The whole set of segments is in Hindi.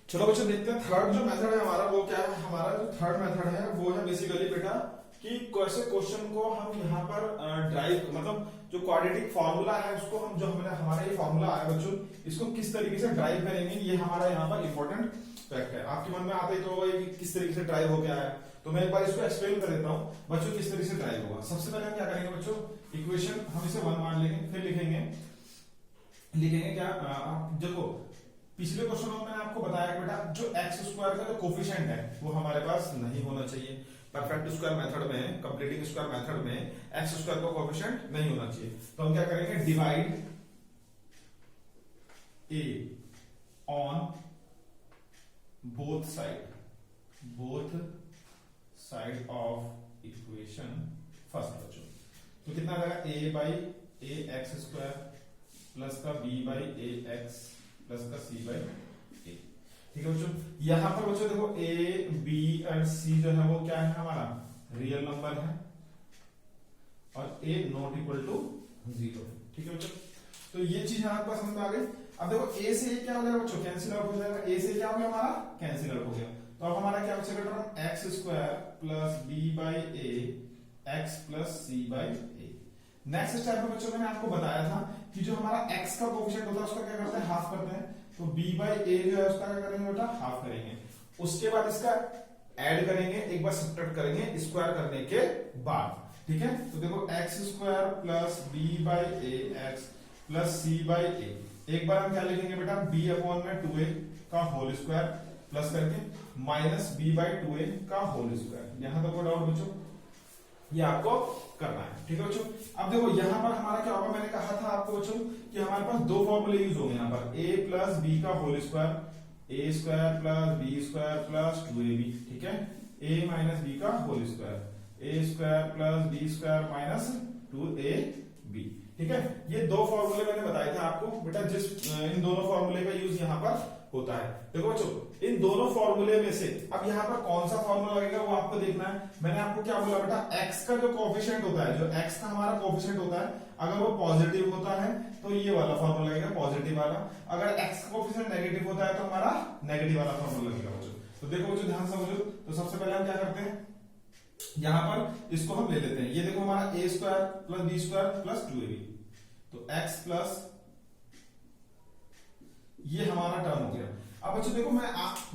चलो बच्चों देखते हैं थर्ड जो मेथड है हमारा वो क्या है। हमारा जो थर्ड मेथड है वो है बेसिकली बेटा कि कैसे क्वेश्चन को हम यहाँ पर ड्राइव मतलब जो क्वाड्रेटिक फॉर्मूला है उसको हम जो हमारा ये फॉर्मूला है बच्चों इसको किस तरीके से ड्राइव करेंगे ये हमारा यहाँ पर इंपॉर्टेंट फैक्ट है। आपके मन में आते ही तो ये किस तरीके से ड्राइव हो गया है तो मैं एक बार इसको एक्सप्लेन कर देता हूँ बच्चों किस तरीके से ड्राइव होगा। सबसे पहले हम क्या करेंगे बच्चों, इक्वेशन हम इसे 1 मान लेंगे, फिर लिखेंगे क्या आप देखो पिछले क्वेश्चन में मैंने आपको बताया कि बेटा जो एक्स स्क्वायर का जो कोफिशिएंट है वो हमारे पास नहीं होना चाहिए। परफेक्ट स्क्वायर मेथड में, कंप्लीटिंग स्क्वायर मेथड में एक्स स्क्वायर का कोफिशिएंट नहीं होना चाहिए। तो हम क्या करेंगे, divide a on both side of equation first बच्चों। तो कितना आ जाएगा, a by A x square plus का b by A x plus का सी बाई ए। ठीक है बच्चों, यहां पर बच्चों देखो ए बी और सी जो है वो क्या है, हमारा रियल नंबर है और ए नॉट इक्वल टू 0। ठीक है बच्चों, तो ये चीज आपके पास समझ में आ गई। अब देखो ए से ए क्या हो जाएगा बच्चों, कैंसिल आउट हो जाएगा। ए से क्या हो गया हमारा, कैंसिल आउट हो गया। तो अब हमारा क्या बचेगा term X square plus B by A x plus C by A. Next step में बच्चों मैंने आपको बताया था कि जो हमारा x का कोफिशिएंट होता है उसका क्या करते हैं, हाफ करते हैं। तो b बाई ए जो है उसका क्या करेंगे बेटा, हाफ करेंगे। उसके बाद इसका ऐड करेंगे, एक बार सब्ट्रैक्ट करेंगे स्क्वायर करने के बाद। ठीक है, तो देखो x square plus B by A x plus C by a. एक बार हम क्या लिखेंगे बेटा, b अपॉन में 2a का होल स्क्वायर प्लस करके माइनस b बाई 2a का होल स्क्वायर। यहां तक कोई डाउट बच्चों, ये आपको करना है। ठीक है बच्चों, अब देखो यहां पर हमारा क्या होगा, मैंने कहा था आपको बच्चों कि हमारे पास दो फॉर्मूले यूज होंगे यहाँ पर, a प्लस बी का whole square, a square plus B square plus 2ab। ठीक है, a माइनस बी का whole square, a square plus B square minus 2ab। ठीक है, ये दो फॉर्मूले मैंने बताए थे आपको बेटा, जिस इन दोनों फॉर्मूले का यूज यहाँ पर होता है। देखो बच्चों इन दोनों फॉर्मूले में से अब यहाँ पर कौन सा फॉर्मूला लगेगा वो आपको देखना है। मैंने आपको क्या बोला बेटा, x का जो कोफिशिएंट होता है, जो x का हमारा कोफिशिएंट होता है, अगर वो पॉजिटिव होता है तो ये वाला फॉर्मूला लगेगा, पॉजिटिव वाला। अगर x का कोफिशिएंट नेगेटिव होता है तो हमारा नेगेटिव वाला फॉर्मूला लगेगा बच्चों। तो देखो बच्चों ध्यान से समझो। तो सबसे पहले हम क्या करते हैं, यहां पर इसको हम ले लेते हैं। ये देखो हमारा a square plus B square plus 2ab, तो x प्लस ये हमारा टर्म हो गया। अब बच्चों देखो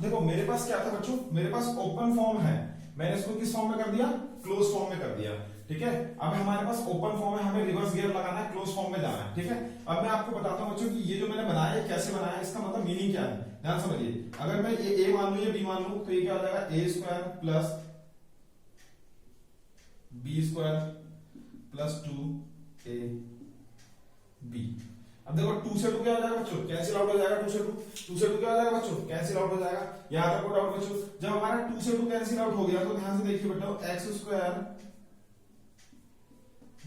देखो मेरे पास क्या था बच्चों, मेरे पास ओपन फॉर्म है, मैंने इसको किस फॉर्म में कर दिया, क्लोज फॉर्म में कर दिया। ठीक है, अब हमारे पास ओपन फॉर्म है, हमें रिवर्स गियर लगाना है, क्लोज फॉर्म में जाना है। ठीक है, अब मैं आपको बताता हूं बच्चों कि ये जो मैंने बनाया है कैसे बनाया है, इसका मतलब मीनिंग क्या है, ध्यान समझिए। अगर मैं ये a मान लू या b मान लू तो ये क्या हो जाएगा, a square plus B square plus 2ab। अब देखो 2 से 2 क्या हो जाएगा बच्चों, कैंसिल आउट हो जाएगा। 2 से 2 क्या हो जाएगा बच्चों, कैंसिल आउट हो जाएगा। यहां तक कोई डाउट बच्चों, जब हमारा 2 से 2 कैंसिल आउट हो गया तो ध्यान से देखिए बेटा, एक्स स्क्वायर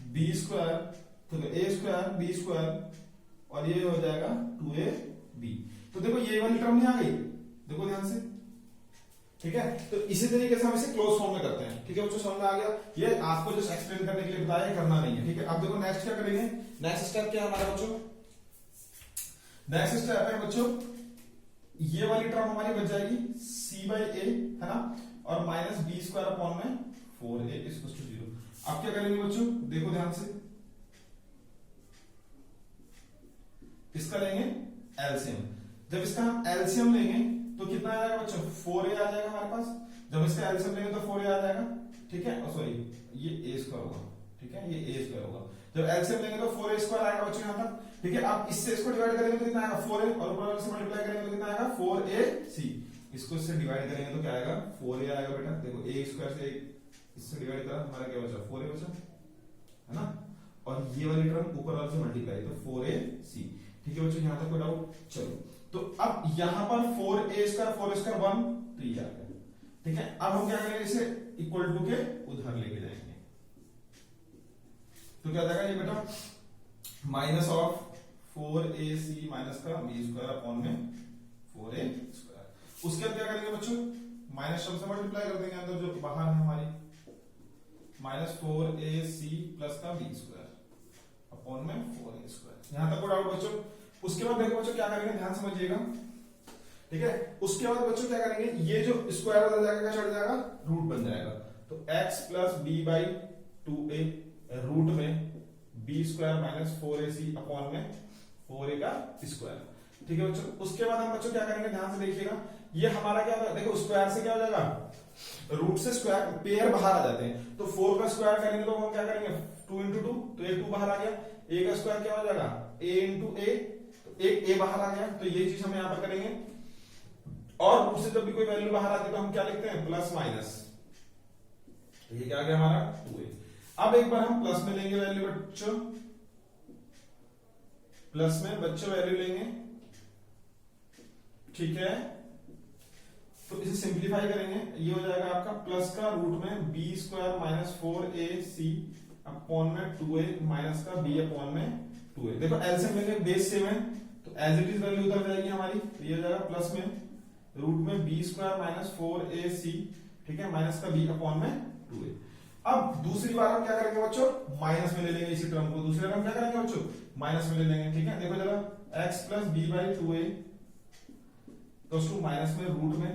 बी स्क्वायर तो ए स्क्वायर बी स्क्वायर और ये हो जाएगा 2ab। तो देखो ये वाली टर्म नहीं आ गई, देखो ध्यान से। ठीक है, तो इसी तरीके से हम इसे क्लोज फॉर्म में करते हैं। ठीक है बच्चों, समझ में आ गया। ये आपको जस्ट एक्सप्लेन करने के लिए बताया, करना नहीं है। ठीक है, अब देखो नेक्स्ट क्या करेंगे, नेक्स्ट स्टेप क्या है हमारा बच्चों, नेक्स्ट स्टेप है बच्चों, ये वाली टर्म हमारी बच जाएगी c बाई ए, है ना, और माइनस बी स्क्वायर अपॉन में 4a इक्वल टू 0। अब क्या करेंगे बच्चों, देखो ध्यान से, इसका लेंगे एलसीएम। जब इसका हम एलसीएम लेंगे तो कितना आ जाएगा बच्चों, 4a आ जाएगा हमारे पास। जब इसका एलसीएम लेंगे तो 4a आ जाएगा। ठीक है, सॉरी ये a स्क्वायर होगा। ठीक है, ये a स्क्वायर होगा। जब एलसीएम लेंगे तो 4a स्क्वायर आएगा बच्चों यहां तक। ठीक है, आप इससे इसको डिवाइड करेंगे तो कितना आएगा, 4a, और ऊपर वाले से मल्टीप्लाई करेंगे तो कितना आएगा, 4ac। इसको इससे डिवाइड करेंगे तो क्या आएगा, 4a आएगा बेटा। देखो a स्क्वायर से इससे डिवाइड करा, हमारा क्या बचा, 4a बचा, है ना, और ये वाली टर्म ऊपर वाले से मल्टीप्लाई तो 4ac। ठीक है बच्चों, यहां तक कोई डाउट। चलो, तो अब यहां पर 4a स्क्वायर 4 स्क्वायर 1 तो ये आ गया। ठीक है, अब हम क्या करेंगे, इसे इक्वल टू के उधर लेके जाएंगे तो क्या जाएगा ये बेटा, माइनस ऑफ 4ac माइनस का बी स्क्वायर अपॉन में 4a स्क्वायर। उसके बाद क्या करेंगे बच्चों, माइनस शब्द से मल्टीप्लाई कर देंगे अंदर जो बाहर है हमारी, माइनस 4ac प्लस का बी स्क्वायर अपॉन में 4a स्क्वायर। यहां तक को डाउट बच्चों। उसके बाद देखो बच्चों क्या करेंगे, ध्यान समझिएगा। ठीक है। उसके बाद बच्चों क्या करेंगे, ये जो स्क्वायर बदल जाएगा, क्या चढ़ जाएगा, रूट बन जाएगा। तो x plus B by 2a root में B square minus 4ac upon में 4a का स्क्वायर। ठीक है बच्चों। उसके बाद हम बच्चों क्या करेंगे, ध्यान से देखिएगा, ये हमारा क्या होगा, देखो स्क्वायर से क्या हो जाएगा, रूट से स्क्वायर पेयर बाहर आ जाते हैं। तो 4 का स्क्वायर करेंगे तो हम क्या करेंगे, 2 इंटू 2, तो एक 2 बाहर आ गया। a का स्क्वायर क्या हो जाएगा, a इंटू a, तो एक a बाहर आ गया। तो ये चीज हम यहां पर करेंगे। और रूट से जब भी कोई वैल्यू बाहर आती है तो हम क्या लिखते हैं, प्लस माइनस। तो ये क्या आ गया हमारा 2a। अब एक बार हम प्लस में लेंगे वैल्यू बच्चों, प्लस में बच्चों वैल्यू लेंगे, ठीक है। तो इसे सिंप्लीफाई करेंगे, ये हो जाएगा आपका प्लस का रूट में B square minus 4ac upon में 2a माइनस का b अपॉन में 2a। देखो एलसीएम लेंगे, बेस सेम है, तो एज इट इज वैल्यू उतर जाएगी हमारी। तो ये हो जाएगा प्लस में रूट में बी स्क्वायर माइनस 4ac, ठीक है, माइनस का b अपॉन में 2a। अब दूसरी बार हम क्या करेंगे बच्चों, माइनस में ले लेंगे इसी टर्म को। दूसरी बार हम क्या करेंगे बच्चों, माइनस में ले लेंगे, ठीक है। देखो जरा, x plus B by 2a तो उसको माइनस में रूट में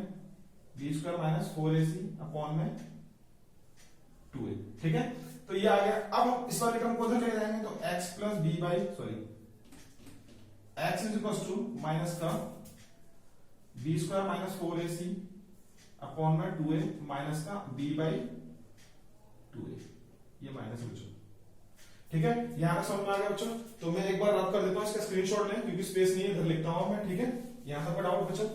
B square minus 4ac upon में 2a, ठीक है। तो ये आ गया। अब हम इस वाले टर्म को उधर ले जाएंगे, तो x plus B by x is equal to minus का b square minus 4ac upon में 2a माइनस का b बाई 2a, ये माइनस बच्चों, ठीक है। यहां तक समझ में आ गया बच्चों। तो मैं एक बार रब कर देता हूं, इसका स्क्रीनशॉट लें क्योंकि स्पेस नहीं है, इधर लिखता हूं मैं, ठीक है। यहां तक कोई डाउट बच्चों,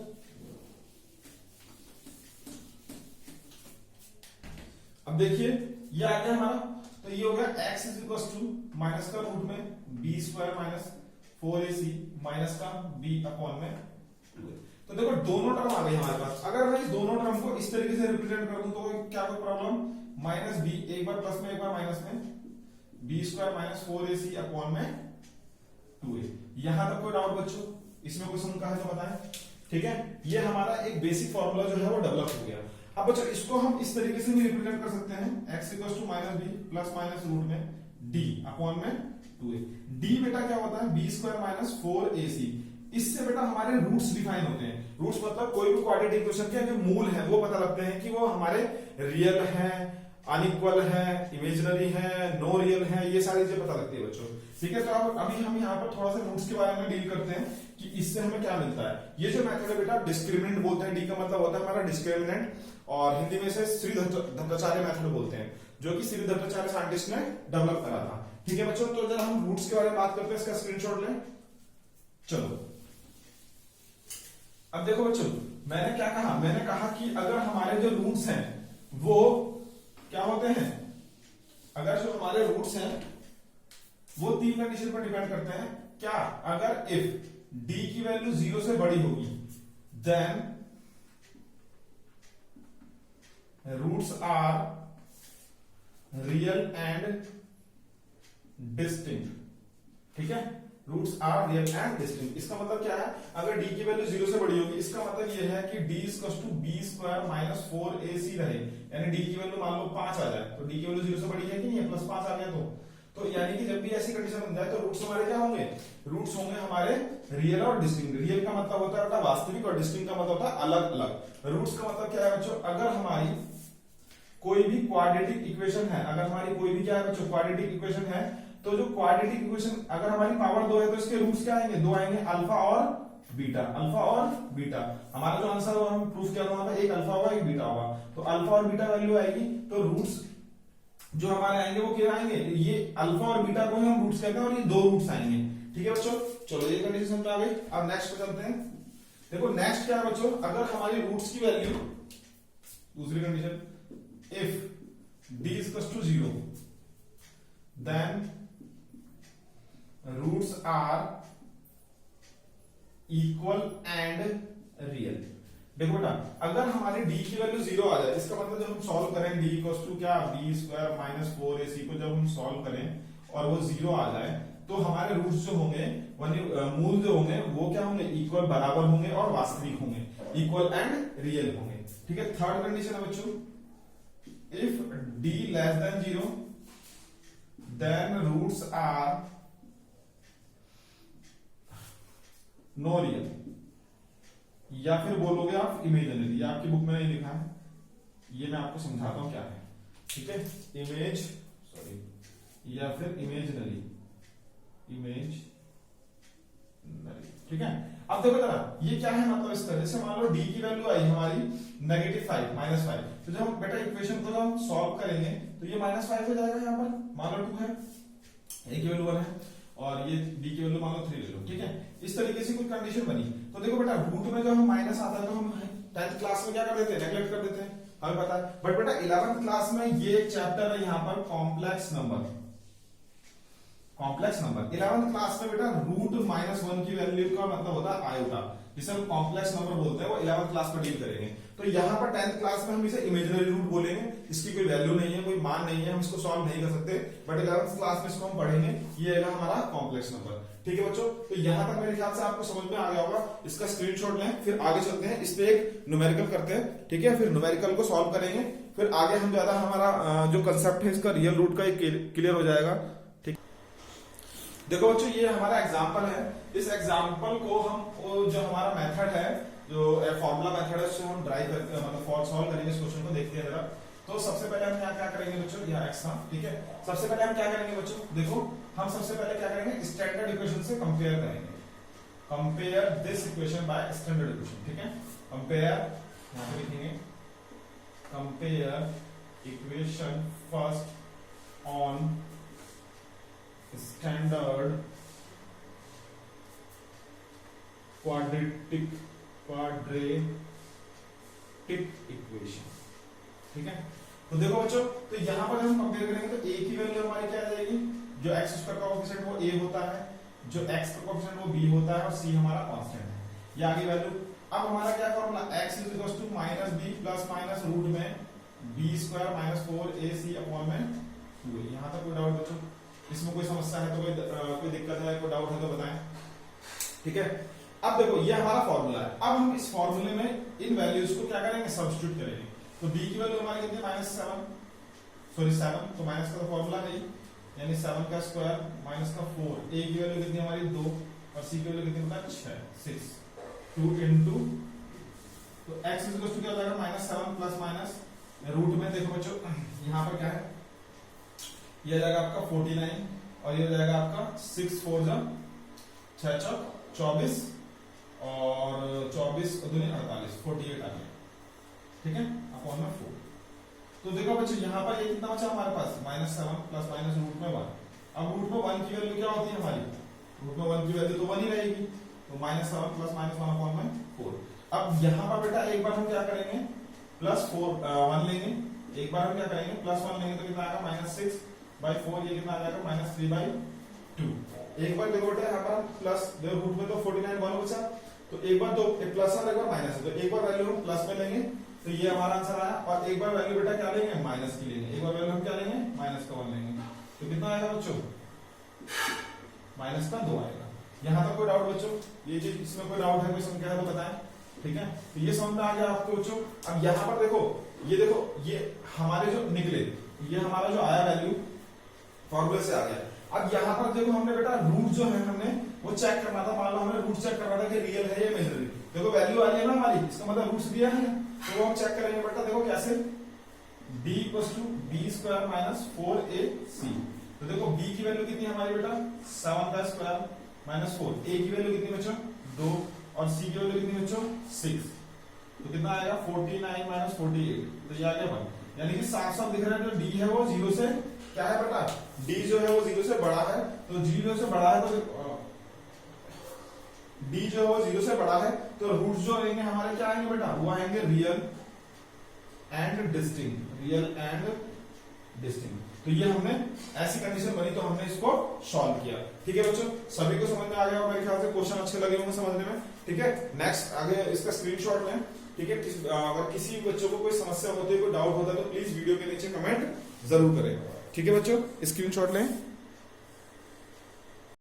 अब देखिए ये आ गया हमारा। तो ये हो गया x is equal to minus का रूट में B square minus 4ac minus का b अपॉन में 2a। तो देखो दोनों टर्म आ गई हमारे पास। अगर मैं इस दोनों टर्म को इस तरीके से रिप्रेजेंट कर दूं तो क्या कोई प्रॉब्लम, माइनस b, एक बार प्लस में एक बार माइनस में, B square minus 4ac upon में 2a। यहां तक कोई डाउट बच्चों, इसमें कोई शंका है तो बताएं, ठीक है। ये हमारा एक बेसिक फॉर्मूला जो है वो डेवलप हो गया। अब बच्चों इसको हम इस तरीके से भी रिप्रेजेंट कर सकते हैं, x equal to minus B plus minus root में d अपॉन में 2a। d बेटा क्या होता है, बी स्क्वायर माइनस 4ac। इससे बेटा हमारे रूट्स डिफाइन होते हैं। रूट्स मतलब कोई भी क्वाड्रेटिक इक्वेशन के जो मूल है वो पता लगते हैं कि वो हमारे रियल है, अनइक्वल है, इमेजिनरी है, नो रियल है, ये सारी चीजें पता लगती है बच्चों, ठीक है। तो अब अभी हम यहाँ पर थोड़ा सा रूट्स के बारे में डील करते हैं कि इससे हमें क्या मिलता है। ये जो मेथड है बेटा डिस्क्रिमिनेंट बोलते हैं, डी का मतलब होता है हमारा डिस्क्रिमिनेंट, और हिंदी में इसे श्री धट्टाचार्य मेथड बोलते हैं, जो कि श्री धट्टाचार्य साइंटिस्ट ने डेवलप करा था, ठीक है बच्चों। तो जब हम रूट्स के बारे में बात करते हैं, इसका स्क्रीनशॉट लें। चलो अब देखो बच्चों, मैंने क्या कहा, मैंने कहा कि अगर हमारे जो रूट्स हैं वो क्या होते हैं, अगर जो हमारे रूट्स हैं वो 3 कंडीशन पर डिपेंड करते हैं। क्या, अगर इफ d की वैल्यू 0 से बड़ी होगी then roots are real and distinct, ठीक है। Roots are real and distinct, इसका मतलब क्या है, अगर d की वैल्यू 0 से बड़ी होगी, इसका मतलब यह है कि d equal to B square minus 4ac रहे, यानी d की वैल्यू मान लो 5 आ जाए, तो d की वैल्यू 0 से बड़ी है कि नहीं है, प्लस 5 आ गया तो यानी कि जब भी ऐसी कंडीशन बन जाए तो रूट्स हमारे क्या होंगे, रूट्स होंगे हमारे रियल और डिस्टिंक्ट। रियल का मतलब होता है वास्तविक, और डिस्टिंक्ट का मतलब होता है अलग अलग। रूट्स का मतलब क्या है बच्चों, अगर हमारी कोई भी क्वाड्रेटिक इक्वेशन है, अगर हमारी कोई भी क्या है बच्चों क्वाड्रेटिक इक्वेशन है, तो जो क्वाड्रेटिक इक्वेशन अगर हमारी पावर 2 है तो इसके रूट्स क्या आएंगे, 2 आएंगे, अल्फा और बीटा, अल्फा और बीटा। हमारा जो आंसर होगा हम प्रूफ किया था, एक अल्फा होगा एक बीटा होगा, तो अल्फा और बीटा वैल्यू आएगी, तो रूट्स जो हमारे आएंगे वो क्या आएंगे, ये अल्फा और बीटा को हम रूट्स कहते हैं, और ये 2 रूट्स आएंगे, ठीक है बच्चों। चलो ये कंडीशन समझ आ गई। अब नेक्स्ट पे चलते हैं। देखो नेक्स्ट क्या है बच्चों, अगर हमारी रूट्स की वैल्यू, दूसरी condition, if d equal to 0 then roots are equal and real. देखो बेटा, अगर हमारी d की वैल्यू 0 आ जाए, इसका मतलब जब हम सॉल्व करें d इक्वल टू क्या, बी स्क्वायर माइनस 4ac को जब हम सॉल्व करें और वो 0 आ जाए, तो हमारे रूट्स जो होंगे, मूल जो होंगे वो क्या होंगे, इक्वल बराबर होंगे और वास्तविक होंगे, इक्वल एंड रियल होंगे, ठीक है। थर्ड कंडीशन है बच्चों, if d less than 0 then roots are no real, या फिर बोलोगे आप इमेजिनरी, ये आपकी बुक में नहीं लिखा है, ये मैं आपको समझाता हूं क्या है, ठीक है। इमेज सॉरी या फिर इमेजिनरी, ठीक है। अब देखो जरा ये क्या है, मतलब इस तरह से मान लो डी की वैल्यू आई हमारी -5 -5, तो जब हम बेटा इक्वेशन को जब हम सॉल्व करेंगे तो ये -5 हो जाएगा, यहाँ पर मान लो 2 है, ए की वैल्यू 1 है और ये डी की वैल्यू मान लो 3 ले लो, ठीक है। इस तरीके से कोई कंडीशन बनी तो देखो बेटा रूट में जब हम माइनस आता है तो हम 10th क्लास में क्या कर देते हैं, नेग्लेक्ट कर देते हैं, हमें पता है। बट बेटा 11th क्लास में ये एक चैप्टर है यहाँ पर कॉम्प्लेक्स नंबर, 11th क्लास में बेटा रूट -1 की वैल्यू का मतलब होता है आयोटा, जिसे हम कॉम्प्लेक्स नंबर बोलते हैं, वो 11th क्लास में डील करेंगे। तो यहाँ पर 10th क्लास में हम इसे इमेजिनरी रूट बोलेंगे, इसकी कोई वैल्यू नहीं है, कोई मान नहीं है, हम इसको सॉल्व नहीं कर सकते, बट 11th क्लास में इसको हम पढ़ेंगे, ये है हमारा कॉम्प्लेक्स नंबर, ठीक है बच्चों। तो यहाँ तक मेरे ख्याल से आपको समझ में आ गया होगा, इसका स्क्रीनशॉट लें, फिर आगे चलते हैं, इस पे एक न्यूमेरिकल करते हैं, ठीक है, फिर न्यूमेरिकल को सॉल्व करेंगे, फिर आगे हम ज्यादा हमारा जो कंसेप्ट है इसका रियल रूट का क्लियर हो जाएगा। देखो बच्चों ये हमारा एग्जाम्पल है, इस एग्जाम्पल को हम जो हमारा मेथड है, जो फॉर्मूला मेथड है, उससे हम ड्राइव करके मतलब सॉल्व करेंगे इस क्वेश्चन को, देखते हैं जरा। तो सबसे पहले हम यहाँ क्या करेंगे बच्चों, यहाँ x था, ठीक है। सबसे पहले हम क्या करेंगे बच्चों, देखो हम सबसे पहले क्या करेंगे, स्टैंडर्ड इक्वेशन से कंपेयर करेंगे, compare this equation by standard equation, ठीक है। कंपेयर यहाँ पे लिखेंगे, compare equation first on standard quadratic equation, ठीक है। तो देखो बच्चों, तो यहां पर हम कंपेयर करेंगे तो a की वैल्यू हमारी क्या आ जाएगी, जो x स्क्वायर का कोएफिशिएंट वो a होता है, जो x का कोएफिशिएंट वो b होता है और c हमारा कांस्टेंट है, ये आगे वैल्यू। अब हमारा क्या formula, x = -b plus minus root में b square minus 4ac upon में 2a। यहां तक कोई डाउट बच्चों, इसमें कोई समस्या है तो कोई दिक्कत है, कोई डाउट है तो बताएं, ठीक है। अब देखो ये हमारा फॉर्मूला है, अब हम इस फॉर्मूले में इन वैल्यूज को क्या करेंगे, सब्स्टिट्यूट करेंगे। तो b की वैल्यू हमारी कितनी है, -7, तो माइनस का तो फॉर्मूला नहीं, यानी 7 का स्क्वायर माइनस का 4, a की वैल्यू कितनी हमारी 2 और c की वैल्यू कितनी होता है 6, 2 इंटू, तो x = क्या हो जाएगा, -7 प्लस माइनस रूट में, देखो बच्चों यहाँ पर क्या है, ये जाएगा आपका 49 और ये जाएगा आपका 6 4 6 24 और 24 दूनी 48, 48 आ गया, ठीक है, अपॉन में 4। तो देखो बच्चों यहाँ पर ये कितना बचा हमारे पास, -7 प्लस माइनस रूट में 1। अब रूट में 1 की वैल्यू क्या होती है हमारी, रूट में 1 की वैल्यू तो 1 ही रहेगी, तो -7 प्लस माइनस 1 अपॉन में 4। अब यहाँ पर बेटा एक बार हम क्या करेंगे, +1 लेंगे, एक बार हम क्या करेंगे +1 लेंगे तो कितना आएगा, -6/4, ये कितना आ जाएगा, -3/2। एक बार देखो बेटा यहाँ पर प्लस, देखो रूट में तो 49 1 बचा, तो एक बार तो प्लस और एक बार माइनस है, तो एक बार वैल्यू हम प्लस में लेंगे तो ये हमारा आंसर आया, और एक बार वैल्यू बेटा क्या लेंगे, माइनस की लेंगे, एक बार वैल्यू हम क्या लेंगे, -1 लेंगे, तो कितना आएगा बच्चों, -2 आएगा। यहाँ तक कोई डाउट बच्चों, ये चीज इसमें कोई डाउट है, कोई संख्या है तो बताएं, ठीक है। तो ये समझ में आ गया आपको बच्चों। अब यहाँ पर देखो ये हमारे जो निकले, ये हमारा जो आया वैल्यू फॉर्मूले से आ गया। अब यहाँ पर देखो हमने बेटा रूट जो है हमने वो चेक करना था, मान लो हमने रूट चेक करना था कि रियल है या इमेजिनरी। देखो वैल्यू आ रही है ना हमारी, इसका मतलब रूट्स दिया है, तो वो हम चेक करेंगे बेटा, देखो कैसे, b = b square minus 4ac। तो देखो b की वैल्यू कितनी हमारी बेटा, 7 का स्क्वायर माइनस 4, a की वैल्यू कितनी बच्चों 2 और c की वैल्यू कितनी बच्चों 6, तो कितना आएगा 49 - 48, तो ये आ गया 1। यानी कि साफ साफ दिख रहा है जो d है वो 0 से क्या है बेटा, d जो है वो 0 से बड़ा है, तो 0 से बड़ा है तो d जो है वो 0 से बड़ा है, तो रूट जो रहेंगे हमारे क्या आएंगे बेटा, वो आएंगे रियल एंड डिस्टिंक्ट। तो ये हमने ऐसी कंडीशन बनी तो हमने इसको सॉल्व किया, ठीक है बच्चों। सभी को समझ में आ गया और मेरे ख्याल से क्वेश्चन अच्छे लगे होंगे समझने में, ठीक है। नेक्स्ट आगे इसका स्क्रीनशॉट लें, ठीक है। अगर किसी बच्चों को कोई समस्या होती है, कोई डाउट होता है तो प्लीज वीडियो के नीचे कमेंट जरूर करें, ठीक है बच्चों। स्क्रीनशॉट लें।